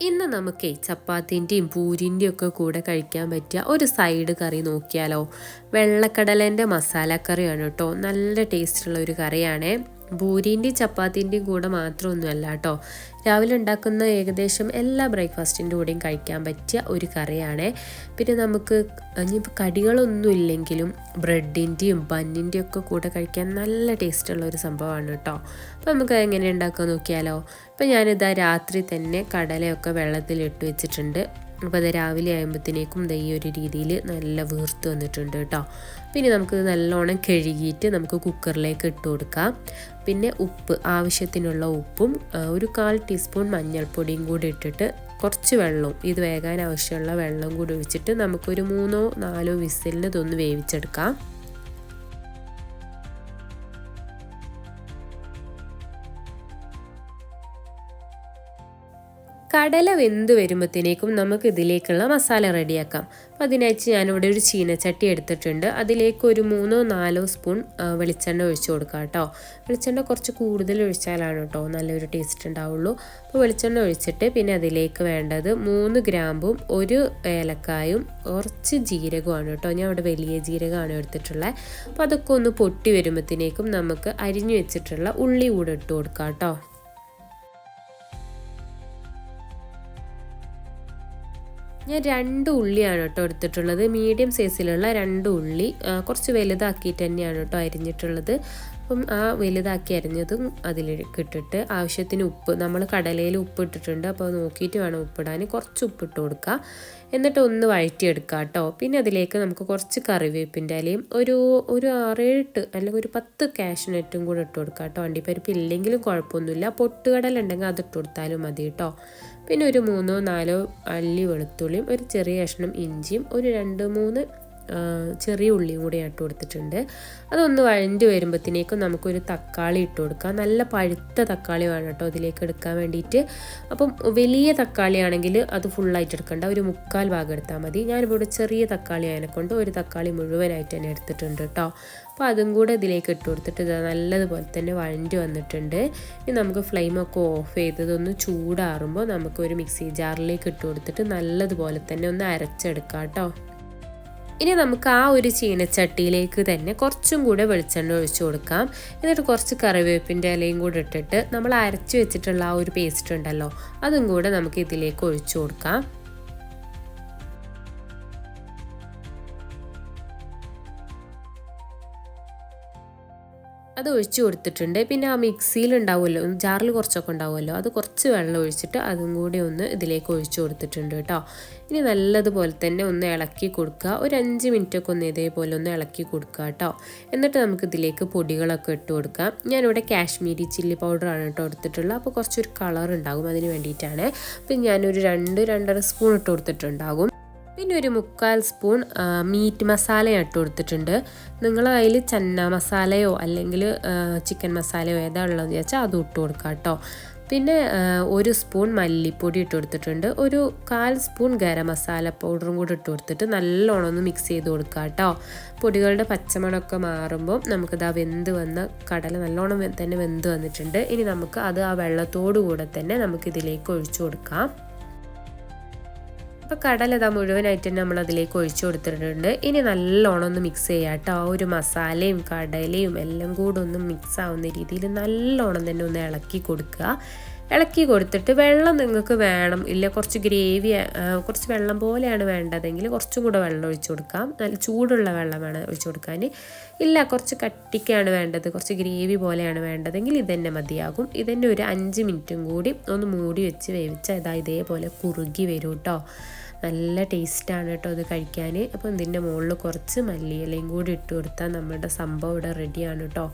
ഇന്ന് നമുക്ക് ചപ്പാത്തിൻ്റെയും പൂരിൻ്റെയും ഒക്കെ കൂടെ കഴിക്കാൻ പറ്റിയ ഒരു സൈഡ് കറി നോക്കിയാലോ. വെള്ളക്കടലേൻ്റെ മസാലക്കറിയാണ് കേട്ടോ. നല്ല ടേസ്റ്റുള്ള ഒരു കറിയാണ്. പൂരിൻ്റെയും ചപ്പാത്തിൻ്റെയും കൂടെ മാത്രമൊന്നുമല്ല കേട്ടോ. രാവിലെ ഉണ്ടാക്കുന്ന ഏകദേശം എല്ലാ ബ്രേക്ക്ഫാസ്റ്റിൻ്റെ കൂടെയും കഴിക്കാൻ പറ്റിയ ഒരു കറിയാണ്. പിന്നെ നമുക്ക് ഇനിയിപ്പോൾ കടികളൊന്നും ഇല്ലെങ്കിലും ബ്രെഡിൻ്റെയും ബന്നിൻ്റെയും ഒക്കെ കൂടെ കഴിക്കാൻ നല്ല ടേസ്റ്റുള്ള ഒരു സംഭവമാണ് കേട്ടോ. അപ്പോൾ നമുക്ക് എങ്ങനെ ഉണ്ടാക്കാൻ നോക്കിയാലോ. അപ്പോൾ ഞാനിതാ രാത്രി തന്നെ കടലയൊക്കെ വെള്ളത്തിലിട്ട് വെച്ചിട്ടുണ്ട്. അപ്പോൾ അത് രാവിലെ ആകുമ്പോഴത്തേക്കും ഈ ഒരു രീതിയിൽ നല്ല വീർത്ത് വന്നിട്ടുണ്ട് കേട്ടോ. പിന്നെ നമുക്കിത് നല്ലോണം കഴുകിയിട്ട് നമുക്ക് കുക്കറിലേക്ക് ഇട്ട് കൊടുക്കാം. പിന്നെ ഉപ്പ്, ആവശ്യത്തിനുള്ള ഉപ്പും ഒരു 1/4 ടീസ്പൂൺ മഞ്ഞൾപ്പൊടിയും കൂടി ഇട്ടിട്ട് കുറച്ച് വെള്ളവും, ഇത് വേകാൻ ആവശ്യമുള്ള വെള്ളം കൂടി ഒഴിച്ചിട്ട് നമുക്കൊരു 3-4 വിസിലിന് ഇതൊന്ന് വേവിച്ചെടുക്കാം. കടല വെന്ത് വരുമ്പോഴത്തേക്കും നമുക്ക് ഇതിലേക്കുള്ള മസാല റെഡിയാക്കാം. അപ്പോൾ അതിനായിട്ട് ഞാനിവിടെ ഒരു ചീനച്ചട്ടി എടുത്തിട്ടുണ്ട്. അതിലേക്ക് ഒരു 3-4 സ്പൂൺ വെളിച്ചെണ്ണ ഒഴിച്ചു കൊടുക്കാം കേട്ടോ. വെളിച്ചെണ്ണ കുറച്ച് കൂടുതൽ ഒഴിച്ചാലാണ് കേട്ടോ നല്ലൊരു ടേസ്റ്റ് ഉണ്ടാവുള്ളൂ. അപ്പോൾ വെളിച്ചെണ്ണ ഒഴിച്ചിട്ട് പിന്നെ അതിലേക്ക് വേണ്ടത് 3 ഗ്രാമ്പും 1 ഏലക്കായും കുറച്ച് ജീരകമാണ് കേട്ടോ. ഞാൻ ഇവിടെ വലിയ ജീരകമാണ് എടുത്തിട്ടുള്ളത്. അപ്പോൾ അതൊക്കെ ഒന്ന് പൊട്ടി വരുമ്പോഴത്തേക്കും നമുക്ക് അരിഞ്ഞു വെച്ചിട്ടുള്ള ഉള്ളി കൂടെ ഇട്ട് കൊടുക്കാം കേട്ടോ. ഞാൻ 2 ഉള്ളിയാണ് കേട്ടോ എടുത്തിട്ടുള്ളത്. മീഡിയം സൈസിലുള്ള 2 ഉള്ളി കുറച്ച് വലുതാക്കിയിട്ട് തന്നെയാണ് കേട്ടോ അരിഞ്ഞിട്ടുള്ളത്. അപ്പം ആ വലുതാക്കി അരിഞ്ഞതും അതിലേക്ക് ഇട്ടിട്ട് ആവശ്യത്തിന് ഉപ്പ്, നമ്മൾ കടലയിൽ ഉപ്പ് ഇട്ടിട്ടുണ്ട്, അപ്പോൾ നോക്കിയിട്ട് വേണം ഉപ്പിടാൻ. കുറച്ച് ഉപ്പിട്ട് കൊടുക്കുക. എന്നിട്ട് ഒന്ന് വഴറ്റിയെടുക്കുക കേട്ടോ. പിന്നെ അതിലേക്ക് നമുക്ക് കുറച്ച് കറിവേപ്പിൻ്റെ ഇലയും ഒരു 6-8 അല്ലെങ്കിൽ ഒരു 10 കാഷ്നട്ടും കൂടെ ഇട്ട് കൊടുക്കുക കേട്ടോ. അണ്ടിപ്പരിപ്പ് ഇല്ലെങ്കിലും കുഴപ്പമൊന്നുമില്ല. പൊട്ടുകടല ഉണ്ടെങ്കിൽ അത് ഇട്ട് കൊടുത്താലും മതി കേട്ടോ. പിന്നെ ഒരു 3-4 അല്ലി വെളുത്തുള്ളിയും ഒരു ചെറിയ കഷ്ണം ഇഞ്ചിയും ഒരു 2-3 ചെറിയ ഉള്ളിയും കൂടി ഇട്ട് കൊടുത്തിട്ടുണ്ട്. അതൊന്ന് വഴണ്ടി വരുമ്പോഴത്തേക്കും നമുക്കൊരു തക്കാളി ഇട്ട് കൊടുക്കാം. നല്ല പഴുത്ത തക്കാളി വേണം കേട്ടോ ഇതിലേക്ക് എടുക്കാൻ വേണ്ടിയിട്ട്. അപ്പം വലിയ തക്കാളി ആണെങ്കിൽ അത് ഫുള്ളായിട്ട് എടുക്കണ്ട, ഒരു 1/4 ഭാഗം എടുത്താൽ മതി. ഞാനിവിടെ ചെറിയ തക്കാളി അതിനെക്കൊണ്ട് ഒരു തക്കാളി മുഴുവനായിട്ട് തന്നെ എടുത്തിട്ടുണ്ട് കേട്ടോ. അപ്പോൾ അതും കൂടെ ഇതിലേക്ക് ഇട്ട് കൊടുത്തിട്ട് ഇത് നല്ലതുപോലെ തന്നെ വഴണ്ടി വന്നിട്ടുണ്ട്. ഇനി നമുക്ക് ഫ്ലെയിമൊക്കെ ഓഫ് ചെയ്തതൊന്ന് ചൂടാറുമ്പോൾ നമുക്കൊരു മിക്സി ജാറിലേക്ക് ഇട്ട് കൊടുത്തിട്ട് നല്ലതുപോലെ തന്നെ ഒന്ന് അരച്ചെടുക്കാം കേട്ടോ. ഇനി നമുക്ക് ആ ഒരു ചീനച്ചട്ടിയിലേക്ക് തന്നെ കുറച്ചും കൂടെ വെളിച്ചെണ്ണ ഒഴിച്ചു കൊടുക്കാം. എന്നിട്ട് കുറച്ച് കറിവേപ്പിൻ്റെ ഇലയും കൂടെ ഇട്ടിട്ട് നമ്മൾ അരച്ച് വെച്ചിട്ടുള്ള ആ ഒരു പേസ്റ്റ് ഉണ്ടല്ലോ, അതും കൂടെ നമുക്ക് ഇതിലേക്ക് ഒഴിച്ചു കൊടുക്കാം. അത് ഒഴിച്ചു കൊടുത്തിട്ടുണ്ട്. പിന്നെ ആ മിക്സിയിൽ ഉണ്ടാവുമല്ലോ, ജാറിൽ കുറച്ചൊക്കെ ഉണ്ടാവുമല്ലോ, അത് കുറച്ച് വെള്ളം ഒഴിച്ചിട്ട് അതും കൂടി ഒന്ന് ഇതിലേക്ക് ഒഴിച്ചു കൊടുത്തിട്ടുണ്ട് കേട്ടോ. ഇനി നല്ലതുപോലെ തന്നെ ഒന്ന് ഇളക്കി കൊടുക്കുക. ഒരു 5 മിനിറ്റൊക്കെ ഒന്ന് ഇതേപോലെ ഒന്ന് ഇളക്കി കൊടുക്കുക കേട്ടോ. എന്നിട്ട് നമുക്ക് ഇതിലേക്ക് പൊടികളൊക്കെ ഇട്ട് കൊടുക്കാം. ഞാനിവിടെ കാശ്മീരി ചില്ലി പൗഡറാണ് കേട്ടോ എടുത്തിട്ടുള്ളത്. അപ്പോൾ കുറച്ചൊരു കളർ ഉണ്ടാകും, അതിന് വേണ്ടിയിട്ടാണ്. അപ്പം ഞാനൊരു 2-2.5 സ്പൂൺ ഇട്ട് കൊടുത്തിട്ടുണ്ടാകും. പിന്നെ ഒരു 1/4 സ്പൂൺ മീറ്റ് മസാല ഇട്ട് കൊടുത്തിട്ടുണ്ട്. നിങ്ങൾ അതിൽ ചന്ന മസാലയോ അല്ലെങ്കിൽ ചിക്കൻ മസാലയോ ഏതാ ഉള്ളതെന്ന് വെച്ചാൽ അത് ഇട്ട് കൊടുക്കുക കേട്ടോ. പിന്നെ 1 സ്പൂൺ മല്ലിപ്പൊടി ഇട്ട് കൊടുത്തിട്ടുണ്ട്. ഒരു 1/4 സ്പൂൺ ഗരം മസാല പൗഡറും കൂടി ഇട്ട് കൊടുത്തിട്ട് നല്ലോണം ഒന്ന് മിക്സ് ചെയ്ത് കൊടുക്കുക കേട്ടോ. പൊടികളുടെ പച്ചമണമൊക്കെ മാറുമ്പോൾ നമുക്കത് ആ വെന്ത് വന്ന കടല നല്ലോണം തന്നെ വെന്ത് വന്നിട്ടുണ്ട്. ഇനി നമുക്ക് അത് ആ വെള്ളത്തോടു കൂടെ തന്നെ നമുക്കിതിലേക്ക് ഒഴിച്ചു കൊടുക്കാം. അപ്പോൾ കടല ഇതാ മുഴുവനായിട്ട് തന്നെ നമ്മൾ അതിലേക്ക് ഒഴിച്ചു കൊടുത്തിട്ടുണ്ട്. ഇനി നല്ലോണം ഒന്ന് മിക്സ് ചെയ്യാം കേട്ടോ. ആ ഒരു മസാലയും കടലയും എല്ലാം കൂടെ ഒന്ന് മിക്സ് ആവുന്ന രീതിയിൽ നല്ലോണം തന്നെ ഒന്ന് ഇളക്കി കൊടുക്കുക. ഇളക്കി കൊടുത്തിട്ട് വെള്ളം നിങ്ങൾക്ക് വേണം ഇല്ല കുറച്ച് ഗ്രേവി, കുറച്ച് വെള്ളം പോലെയാണ് വേണ്ടതെങ്കിൽ കുറച്ചും കൂടെ വെള്ളം ഒഴിച്ചു കൊടുക്കാം. നല്ല ചൂടുള്ള വെള്ളം വേണം ഒഴിച്ചു കൊടുക്കാൻ. ഇല്ല കുറച്ച് കട്ടിക്കാണ് വേണ്ടത്, കുറച്ച് ഗ്രേവി പോലെയാണ് വേണ്ടതെങ്കിൽ ഇതന്നെ മതിയാകും. ഇതന്നെ ഒരു 5 മിനിറ്റും കൂടി ഒന്ന് മൂടി വെച്ച് വേവിച്ചാൽ ഇതേപോലെ കുറുകി വരും കേട്ടോ. നല്ല ടേസ്റ്റാണ് കേട്ടോ ഇത് കഴിക്കാൻ. അപ്പോൾ ഇതിൻ്റെ മുകളിൽ കുറച്ച് മല്ലിയിലയും കൂടി ഇട്ട് കൊടുത്താൽ നമ്മുടെ സംഭവം ഇവിടെ റെഡിയാണ് കേട്ടോ.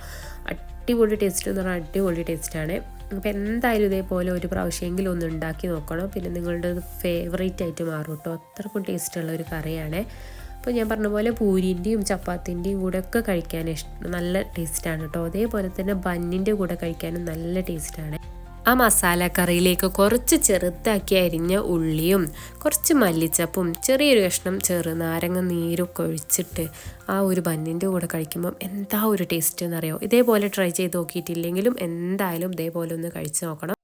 അടിപൊളി ടേസ്റ്റ് എന്ന് പറഞ്ഞാൽ അടിപൊളി ടേസ്റ്റാണ്. അപ്പോൾ എന്തായാലും ഇതേപോലെ ഒരു പ്രാവശ്യമെങ്കിലും ഒന്ന് ഉണ്ടാക്കി നോക്കണം. പിന്നെ നിങ്ങളുടെ ഫേവറേറ്റ് ആയിട്ട് മാറും കേട്ടോ. അത്രക്കും ടേസ്റ്റുള്ള ഒരു കറിയാണ്. അപ്പോൾ ഞാൻ പറഞ്ഞ പോലെ പൂരിൻ്റെയും ചപ്പാത്തിൻ്റെയും കൂടെ ഒക്കെ കഴിക്കാൻ നല്ല ടേസ്റ്റാണ് കേട്ടോ. അതേപോലെ തന്നെ ബന്നിൻ്റെ കൂടെ കഴിക്കാനും നല്ല ടേസ്റ്റാണ്. ആ മസാല കറിയിലേക്ക് കുറച്ച് ചെറുതാക്കി അരിഞ്ഞ ഉള്ളിയും കുറച്ച് മല്ലിച്ചപ്പും ചെറിയൊരു കഷ്ണം ചെറുനാരങ്ങ നീരൊക്കെ ഒഴിച്ചിട്ട് ആ ഒരു ബന്നിൻ്റെ കൂടെ കഴിക്കുമ്പം എന്താ ഒരു ടേസ്റ്റ് എന്നറിയോ. ഇതേപോലെ ട്രൈ ചെയ്ത് നോക്കിയിട്ടില്ലെങ്കിലും എന്തായാലും ഇതേപോലെ ഒന്ന് കഴിച്ച് നോക്കണം.